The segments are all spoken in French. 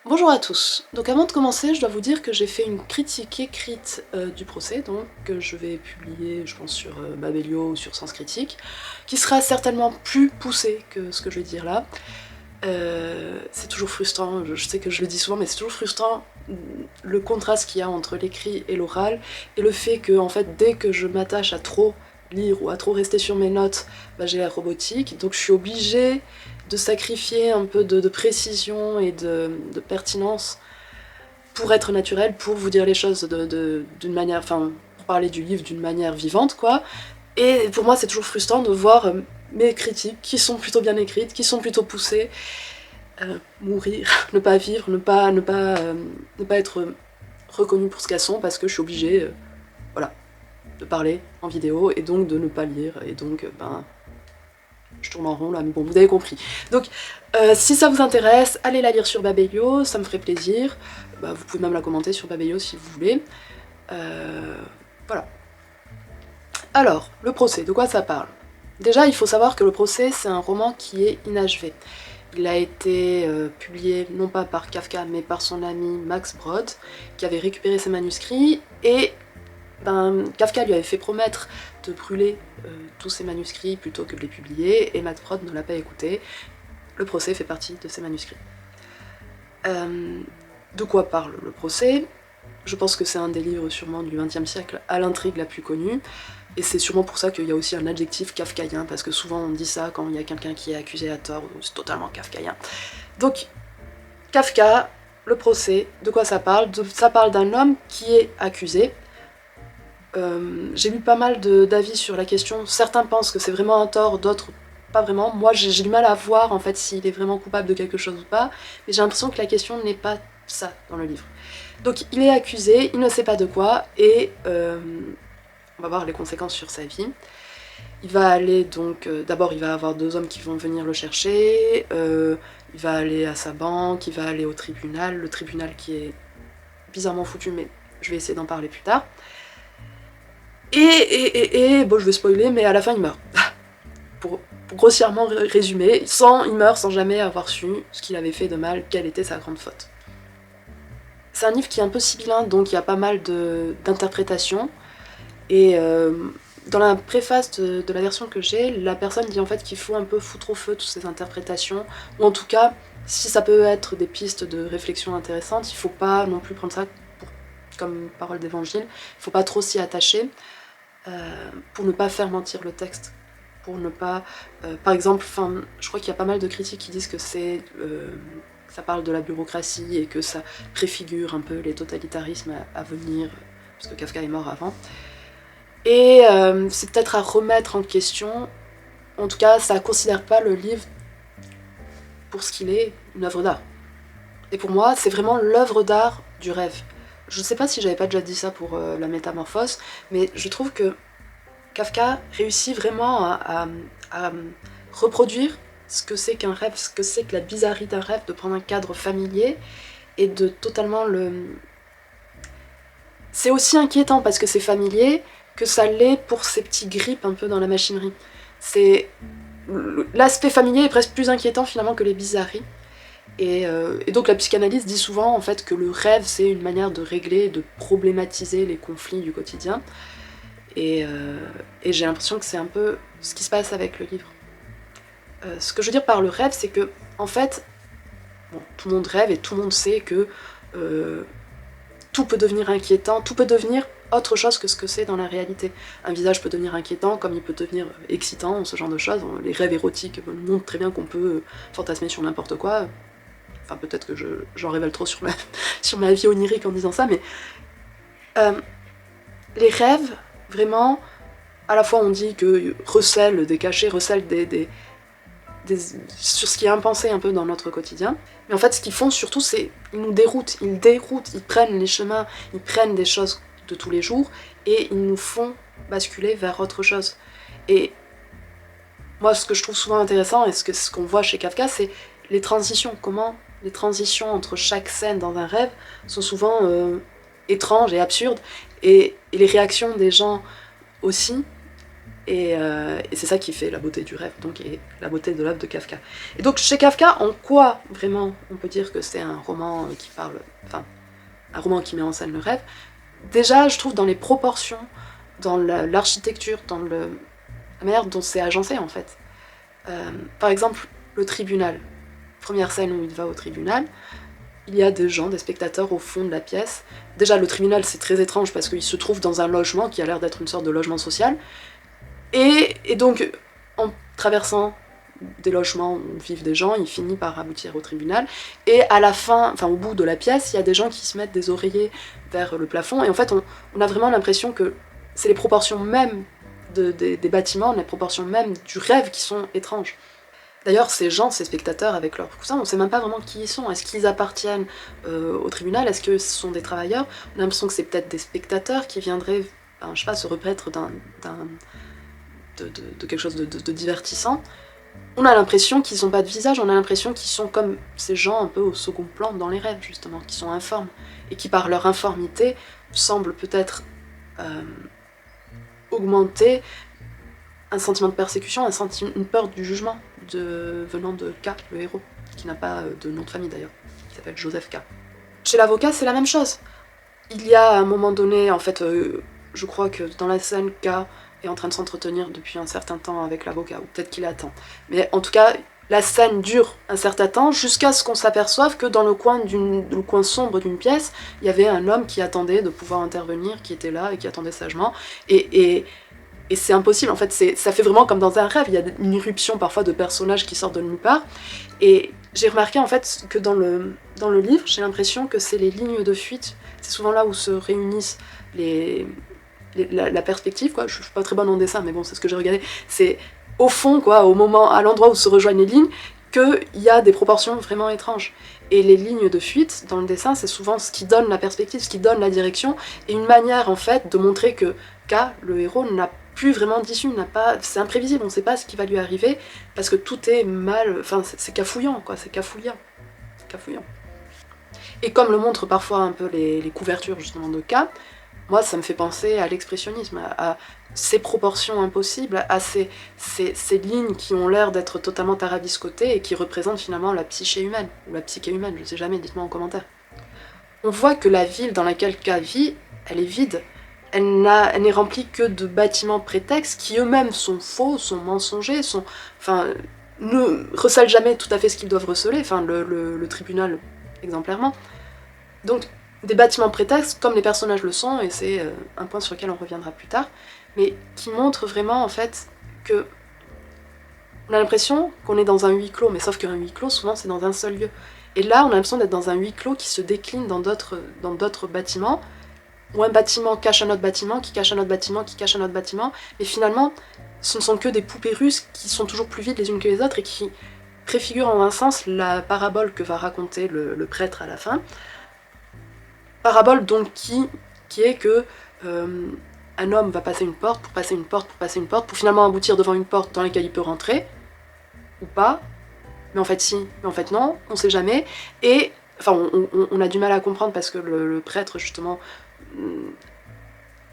Bonjour à tous. Donc avant de commencer, je dois vous dire que j'ai fait une critique écrite du procès, donc que je vais publier, je pense, sur Babelio ou sur Sens Critique, qui sera certainement plus poussée que ce que je vais dire là. C'est toujours frustrant, je sais que je le dis souvent, mais c'est toujours frustrant le contraste qu'il y a entre l'écrit et l'oral, et le fait que, en fait, dès que je m'attache à trop lire ou à trop rester sur mes notes, bah, j'ai l'air robotique, donc je suis obligée de sacrifier un peu de précision et de pertinence pour être naturel, pour vous dire les choses d'une manière, enfin, pour parler du livre d'une manière vivante, quoi. Et pour moi, c'est toujours frustrant de voir mes critiques, qui sont plutôt bien écrites, qui sont plutôt poussées, mourir, ne pas vivre, ne pas être reconnue pour ce qu'elles sont, parce que je suis obligée, voilà, de parler en vidéo, et donc de ne pas lire, et donc, je tourne en rond là, mais bon, vous avez compris. Donc, si ça vous intéresse, allez la lire sur Babelio, ça me ferait plaisir. Bah, vous pouvez même la commenter sur Babelio si vous voulez. Voilà. Alors, le procès, de quoi ça parle? Déjà, il faut savoir que le procès, c'est un roman qui est inachevé. Il a été publié non pas par Kafka, mais par son ami Max Brod, qui avait récupéré ses manuscrits, et Kafka lui avait fait promettre de brûler tous ses manuscrits plutôt que de les publier, et Max Brod ne l'a pas écouté. Le procès fait partie de ces manuscrits. De quoi parle le procès? Je pense que c'est un des livres sûrement du XXe siècle à l'intrigue la plus connue, et c'est sûrement pour ça qu'il y a aussi un adjectif kafkaïen, parce que souvent on dit ça quand il y a quelqu'un qui est accusé à tort, c'est totalement kafkaïen. Donc, Kafka, le procès, de quoi ça parle? Ça parle d'un homme qui est accusé. J'ai lu pas mal d'avis sur la question, certains pensent que c'est vraiment un tort, d'autres pas vraiment. Moi j'ai du mal à voir en fait s'il est vraiment coupable de quelque chose ou pas, mais j'ai l'impression que la question n'est pas ça dans le livre. Donc il est accusé, il ne sait pas de quoi, et on va voir les conséquences sur sa vie. Il va aller donc, d'abord il va avoir deux hommes qui vont venir le chercher, il va aller à sa banque, il va aller au tribunal, le tribunal qui est bizarrement foutu, mais je vais essayer d'en parler plus tard. Et bon, je vais spoiler, mais à la fin il meurt. pour grossièrement résumer, il meurt sans jamais avoir su ce qu'il avait fait de mal, quelle était sa grande faute. C'est un livre qui est un peu sibyllin, donc il y a pas mal d'interprétations, et dans la préface de la version que j'ai, la personne dit en fait qu'il faut un peu foutre au feu toutes ces interprétations, ou en tout cas, si ça peut être des pistes de réflexion intéressantes, il faut pas non plus prendre ça comme parole d'évangile, il faut pas trop s'y attacher, pour ne pas faire mentir le texte, pour ne pas... par exemple, je crois qu'il y a pas mal de critiques qui disent que ça parle de la bureaucratie et que ça préfigure un peu les totalitarismes à venir, parce que Kafka est mort avant. Et c'est peut-être à remettre en question. En tout cas, ça ne considère pas le livre pour ce qu'il est, une œuvre d'art. Et pour moi, c'est vraiment l'œuvre d'art du rêve. Je ne sais pas si j'avais pas déjà dit ça pour la métamorphose, mais je trouve que Kafka réussit vraiment à reproduire ce que c'est qu'un rêve, ce que c'est que la bizarrerie d'un rêve, de prendre un cadre familier et de totalement le... C'est aussi inquiétant parce que c'est familier que ça l'est pour ces petits grippes un peu dans la machinerie. C'est... L'aspect familier est presque plus inquiétant finalement que les bizarreries. Et donc la psychanalyse dit souvent en fait que le rêve c'est une manière de régler, de problématiser les conflits du quotidien. Et j'ai l'impression que c'est un peu ce qui se passe avec le livre. Ce que je veux dire par le rêve, c'est que, en fait, bon, tout le monde rêve et tout le monde sait que tout peut devenir inquiétant, tout peut devenir autre chose que ce que c'est dans la réalité. Un visage peut devenir inquiétant, comme il peut devenir excitant, ce genre de choses. Les rêves érotiques montrent très bien qu'on peut fantasmer sur n'importe quoi. Enfin, peut-être que j'en révèle trop sur ma vie onirique en disant ça, mais les rêves, vraiment, à la fois on dit que recèlent des cachets, recèlent sur ce qui est impensé un peu dans notre quotidien. Mais en fait, ce qu'ils font surtout, c'est ils nous déroutent, ils prennent les chemins, ils prennent des choses de tous les jours et ils nous font basculer vers autre chose. Et moi, ce que je trouve souvent intéressant et ce qu'on voit chez Kafka, c'est les transitions. Comment les transitions entre chaque scène dans un rêve sont souvent étranges et absurdes, et les réactions des gens aussi. Et c'est ça qui fait la beauté du rêve, donc, et la beauté de l'œuvre de Kafka. Et donc chez Kafka, en quoi vraiment on peut dire que c'est un roman qui parle, enfin, un roman qui met en scène le rêve? Déjà, je trouve dans les proportions, dans l'architecture, dans la manière dont c'est agencé en fait. Par exemple, le tribunal. Première scène où il va au tribunal, il y a des gens, des spectateurs au fond de la pièce. Déjà, le tribunal, c'est très étrange parce qu'il se trouve dans un logement qui a l'air d'être une sorte de logement social. Et donc, en traversant des logements où vivent des gens, il finit par aboutir au tribunal. Et à la fin, enfin au bout de la pièce, il y a des gens qui se mettent des oreillers vers le plafond. Et en fait, on a vraiment l'impression que c'est les proportions mêmes des bâtiments, les proportions mêmes du rêve qui sont étranges. D'ailleurs, ces gens, ces spectateurs avec leurs coussins, on ne sait même pas vraiment qui ils sont. Est-ce qu'ils appartiennent au tribunal? Est-ce que ce sont des travailleurs? On a l'impression que c'est peut-être des spectateurs qui viendraient, je sais pas, se repaître de quelque chose de divertissant. On a l'impression qu'ils n'ont pas de visage, on a l'impression qu'ils sont comme ces gens un peu au second plan dans les rêves, justement, qui sont informes, et qui par leur informité semblent peut-être augmenter un sentiment de persécution, une peur du jugement venant de K, le héros, qui n'a pas de nom de famille d'ailleurs, qui s'appelle Joseph K. Chez l'avocat, c'est la même chose. Il y a à un moment donné, en fait, je crois que dans la scène, K est en train de s'entretenir depuis un certain temps avec l'avocat, ou peut-être qu'il attend. Mais en tout cas, la scène dure un certain temps jusqu'à ce qu'on s'aperçoive que dans le coin sombre d'une pièce, il y avait un homme qui attendait de pouvoir intervenir, qui était là et qui attendait sagement. Et c'est impossible, en fait, ça fait vraiment comme dans un rêve, il y a une irruption parfois de personnages qui sortent de nulle part. Et j'ai remarqué en fait que dans le livre, j'ai l'impression que c'est les lignes de fuite, c'est souvent là où se réunissent la perspective, quoi. Je suis pas très bonne en dessin, mais bon, c'est ce que j'ai regardé. C'est au fond, quoi, à l'endroit où se rejoignent les lignes, qu'il y a des proportions vraiment étranges. Et les lignes de fuite, dans le dessin, c'est souvent ce qui donne la perspective, ce qui donne la direction, et une manière, en fait, de montrer que K, le héros, n'a plus vraiment d'issue, c'est imprévisible, on sait pas ce qui va lui arriver, parce que tout est mal, enfin, c'est cafouillant, quoi, c'est cafouillant. Et comme le montrent parfois un peu les couvertures, justement, de K, moi, ça me fait penser à l'expressionnisme, à ces proportions impossibles, à ces lignes qui ont l'air d'être totalement tarabiscotées et qui représentent finalement la psyché humaine, ou la psyché humaine, je sais jamais, dites-moi en commentaire. On voit que la ville dans laquelle K vit, elle est vide. Elle n'est remplie que de bâtiments prétextes qui eux-mêmes sont faux, sont mensongers, ne recèlent jamais tout à fait ce qu'ils doivent receler, enfin le tribunal exemplairement. Donc, des bâtiments prétextes, comme les personnages le sont, et c'est un point sur lequel on reviendra plus tard, mais qui montrent vraiment en fait que on a l'impression qu'on est dans un huis clos, mais sauf qu'un huis clos, souvent c'est dans un seul lieu. Et là, on a l'impression d'être dans un huis clos qui se décline dans d'autres bâtiments, ou un bâtiment cache un autre bâtiment, qui cache un autre bâtiment, qui cache un autre bâtiment, et finalement, ce ne sont que des poupées russes qui sont toujours plus vides les unes que les autres, et qui préfigurent en un sens la parabole que va raconter le prêtre à la fin. Parabole donc qui est que un homme va passer une porte, pour finalement aboutir devant une porte dans laquelle il peut rentrer, ou pas, mais en fait si, mais en fait non, on sait jamais, et enfin on a du mal à comprendre parce que le prêtre justement,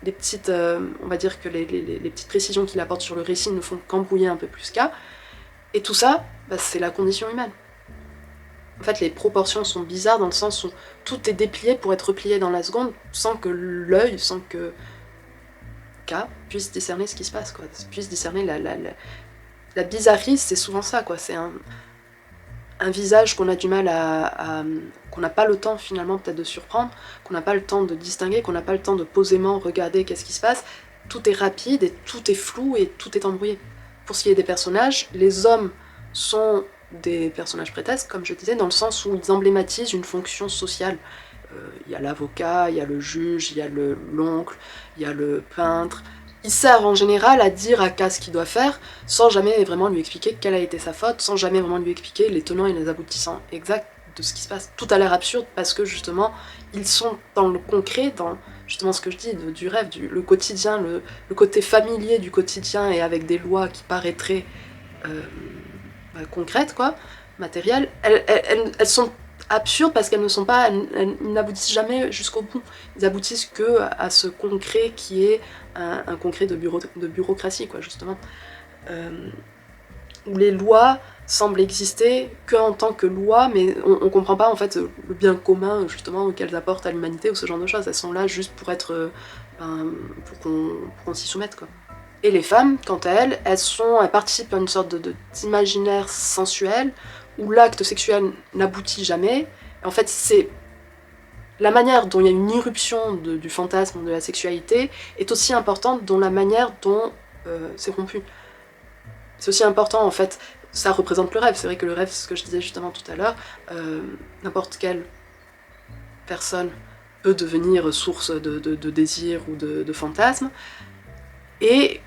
les petites, on va dire que les petites précisions qu'il apporte sur le récit ne font qu'embrouiller un peu plus qu'à, et tout ça, c'est la condition humaine. En fait, les proportions sont bizarres dans le sens où tout est déplié pour être replié dans la seconde sans que l'œil, sans que K puisse discerner ce qui se passe, quoi. Puisse discerner la bizarrerie, c'est souvent ça, quoi. C'est un visage qu'on a du mal qu'on n'a pas le temps finalement peut-être de surprendre, qu'on n'a pas le temps de distinguer, qu'on n'a pas le temps de posément regarder qu'est-ce qui se passe. Tout est rapide et tout est flou et tout est embrouillé. Pour ce qui est des personnages, les hommes sont des personnages prétextes, comme je disais, dans le sens où ils emblématisent une fonction sociale. Il y a l'avocat, il y a le juge, il y a l'oncle, il y a le peintre. Ils servent en général à dire à K ce qu'il doit faire, sans jamais vraiment lui expliquer quelle a été sa faute, sans jamais vraiment lui expliquer les tenants et les aboutissants exacts de ce qui se passe. Tout a l'air absurde parce que justement, ils sont dans le concret, dans justement ce que je dis, du rêve, le quotidien, le côté familier du quotidien et avec des lois qui paraîtraient concrètes, quoi, matérielles, elles sont absurdes parce qu'elles ne sont pas, elles n'aboutissent jamais jusqu'au bout. Ils aboutissent que à ce concret qui est un concret de bureaucratie, quoi, justement. Où les lois semblent exister qu'en tant que loi, mais on comprend pas en fait le bien commun justement qu'elles apportent à l'humanité ou ce genre de choses. Elles sont là juste pour être, pour qu'on s'y soumette, quoi. Et les femmes, quant à elles, elles participent à une sorte d'imaginaire sensuel où l'acte sexuel n'aboutit jamais. Et en fait, c'est la manière dont il y a une irruption du fantasme de la sexualité est aussi importante dont la manière dont c'est rompu. C'est aussi important en fait, ça représente le rêve. C'est vrai que le rêve, c'est ce que je disais justement tout à l'heure, n'importe quelle personne peut devenir source de désir ou de fantasme. Et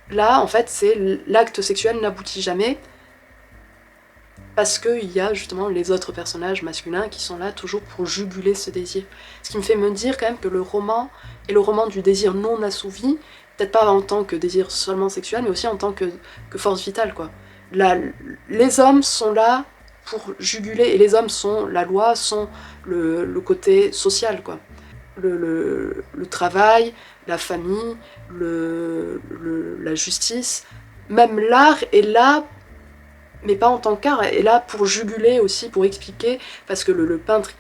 là, en fait, c'est l'acte sexuel n'aboutit jamais parce qu'il y a justement les autres personnages masculins qui sont là toujours pour juguler ce désir. Ce qui me fait me dire quand même que le roman est le roman du désir non assouvi, peut-être pas en tant que désir seulement sexuel, mais aussi en tant que force vitale, quoi. Les hommes sont là pour juguler, et les hommes sont la loi, sont le côté social, quoi. Le travail, la famille, la justice, même l'art est là, mais pas en tant qu'art, est là pour juguler aussi, pour expliquer, parce que le peintre,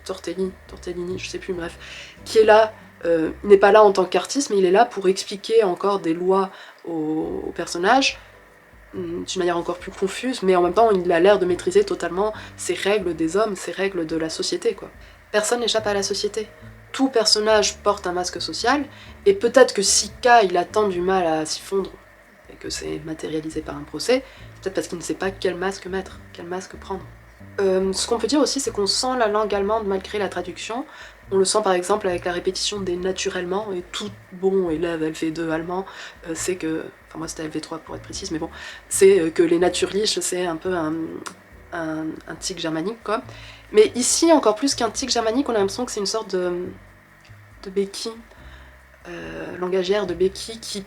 Tortellini, je sais plus, bref, qui est là, n'est pas là en tant qu'artiste, mais il est là pour expliquer encore des lois aux personnages, d'une manière encore plus confuse, mais en même temps il a l'air de maîtriser totalement ces règles des hommes, ces règles de la société, quoi. Personne n'échappe à la société. Tout personnage porte un masque social, et peut-être que si K il a tant du mal à s'y fondre, et que c'est matérialisé par un procès, peut-être parce qu'il ne sait pas quel masque mettre, quel masque prendre. Ce qu'on peut dire aussi, c'est qu'on sent la langue allemande malgré la traduction. On le sent par exemple avec la répétition des naturellement, et tout bon élève LV2 allemand c'est que, enfin moi c'était LV3 pour être précise, mais bon, c'est que les Naturlich c'est un peu un tic germanique, quoi. Mais ici, encore plus qu'un tic germanique, on a l'impression que c'est une sorte de béquille, langagière de béquille qui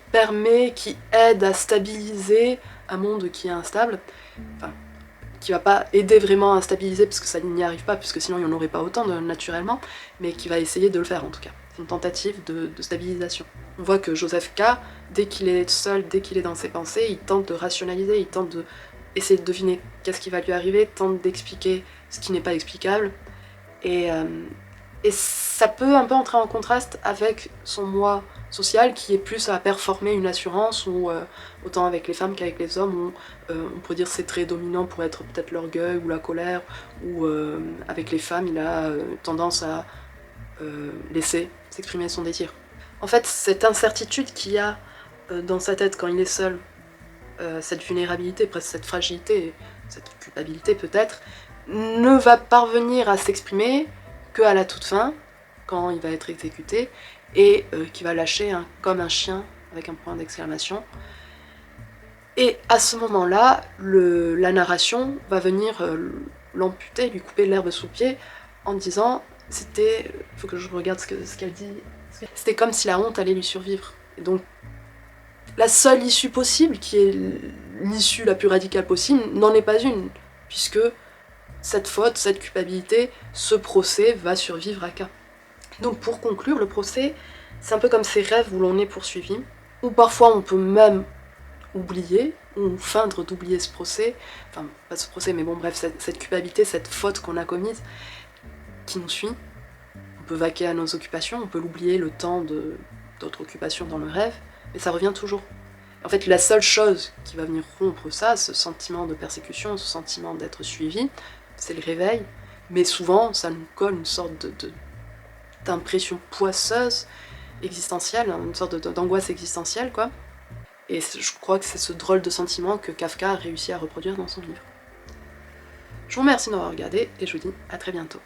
aide à stabiliser un monde qui est instable. Enfin, qui va pas aider vraiment à stabiliser parce que ça n'y arrive pas, puisque sinon il n'y en aurait pas autant naturellement, mais qui va essayer de le faire en tout cas. C'est une tentative de stabilisation. On voit que Joseph K, dès qu'il est seul, dès qu'il est dans ses pensées, il tente de rationaliser, il tente d'essayer de deviner qu'est-ce qui va lui arriver, tente d'expliquer ce qui n'est pas explicable, et ça peut un peu entrer en contraste avec son moi social qui est plus à performer une assurance, ou autant avec les femmes qu'avec les hommes, où on pourrait dire ses traits dominants pour être peut-être l'orgueil ou la colère, ou avec les femmes il a tendance à laisser s'exprimer son désir. En fait, cette incertitude qu'il y a dans sa tête quand il est seul, cette vulnérabilité, presque cette fragilité, cette culpabilité peut-être, ne va parvenir à s'exprimer qu'à la toute fin, quand il va être exécuté, et qui va lâcher comme un chien, avec un point d'exclamation. Et à ce moment-là, la narration va venir l'amputer, lui couper l'herbe sous le pied, en disant, faut que je regarde ce qu'elle dit, c'était comme si la honte allait lui survivre. Et donc, la seule issue possible, qui est l'issue la plus radicale possible, n'en est pas une, puisque cette faute, cette culpabilité, ce procès va survivre à K. Donc pour conclure, le procès, c'est un peu comme ces rêves où l'on est poursuivi, où parfois on peut même oublier, ou feindre d'oublier ce procès, enfin pas ce procès, mais bon bref, cette culpabilité, cette faute qu'on a commise, qui nous suit. On peut vaquer à nos occupations, on peut l'oublier le temps d'autres occupations dans le rêve, mais ça revient toujours. En fait, la seule chose qui va venir rompre ça, ce sentiment de persécution, ce sentiment d'être suivi, c'est le réveil, mais souvent ça nous colle une sorte d'impression poisseuse, existentielle, une sorte d'angoisse existentielle, quoi. Et je crois que c'est ce drôle de sentiment que Kafka a réussi à reproduire dans son livre. Je vous remercie d'avoir regardé, et je vous dis à très bientôt.